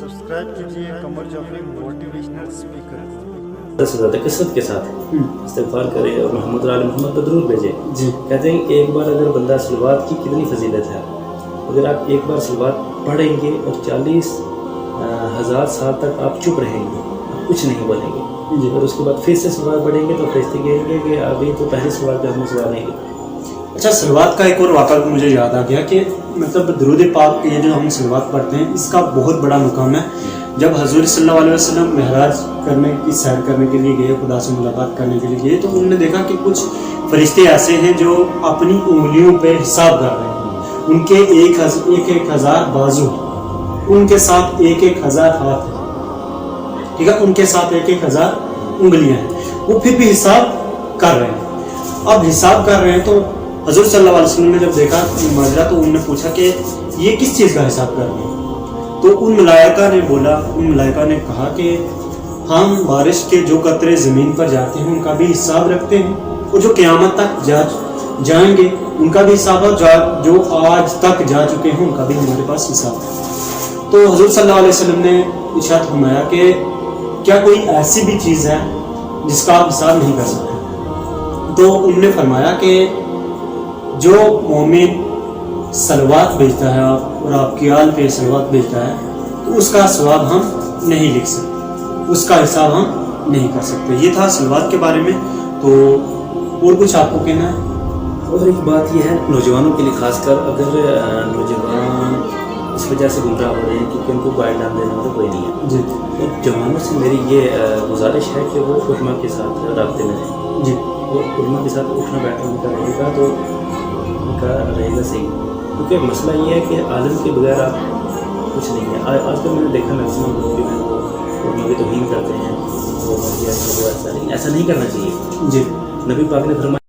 Subscribe कीजिए कमर Jafri motivational speaker को। 10,000 कसरत के साथ इस्तिग़फ़ार करे और मोहम्मद आल मोहम्मद पर दरूद भेजे। जी कहते हैं कि एक बार अगर बंदा सलवात की कितनी फजीलत है, अगर आप एक बार सलवात पढ़ेंगे और 40,000 साल तक आप चुप रहेंगे, आप कुछ नहीं बोलेंगे जी, और उसके बाद फिर से सलवात पढ़ेंगे तो फरिश्ते कहेंगे कि अभी तो पहली सलवात पे हमने सवाल नहीं किया। अच्छा, सलवात का एक और वाक़ा मुझे याद आ गया कि मतलब दरूद पाक ये जो हम सलवात पढ़ते हैं इसका बहुत बड़ा मुकाम है। जब हज़ूर सल्लल्लाहु अलैहि वसल्लम महराज करने की सैर करने के लिए गए, खुदा से मुलाकात करने के लिए गए, तो उन्होंने देखा कि कुछ फरिश्ते ऐसे हैं जो अपनी उंगलियों पे हिसाब कर रहे हैं। उनके एक हज़ार बाजू, उनके साथ एक हज़ार हाथ है, ठीक है, उनके साथ एक हज़ार उंगलियां हैं, वो फिर भी हिसाब कर रहे हैं। अब हिसाब कर रहे हैं तो हज़रत सल्लल्लाहु अलैहि वसल्लम ने जब देखा माजरा तो उन्होंने पूछा कि ये किस चीज़ का हिसाब कर रहे हैं। तो उन मलाइका ने बोला, उन मलाइका ने कहा कि हम बारिश के जो कतरे ज़मीन पर जाते हैं उनका भी हिसाब रखते हैं, और जो क़यामत तक जाएंगे उनका भी हिसाब है, जो आज तक जा चुके हैं उनका भी हमारे पास हिसाब है। तो हज़रत सल्लल्लाहु अलैहि वसल्लम ने इरशाद फरमाया कि क्या कोई ऐसी भी चीज़ है जिसका आप हिसाब नहीं कर सकते। तो उन्होंने फरमाया कि जो मोमिन सलवात भेजता है और आपकी आल पे सलवात भेजता है तो उसका सवाब हम नहीं लिख सकते, उसका हिसाब हम नहीं कर सकते। ये था सलवात के बारे में। तो और कुछ आपको कहना है? और एक बात यह है नौजवानों के लिए खासकर, अगर नौजवान इस वजह से गुमराह हो रहे हैं क्योंकि उनको गाइडलाइन देने वाला कोई नहीं है जी, तो जवानों से मेरी ये गुजारिश है कि वो उलमा के साथ राब्ते में रहें जी, और उलमा के साथ उठना बैठना उनका रहेगा तो उनका रहेगा सही, क्योंकि मसला ये है कि आलिम के बगैर आप कुछ नहीं है। आजकल मैंने देखा मैक्सिमम लोग जो हैं वो उलमा की तौहीन करते हैं, वो ऐसा नहीं करना चाहिए। जी। नबी पाक ने फरमाया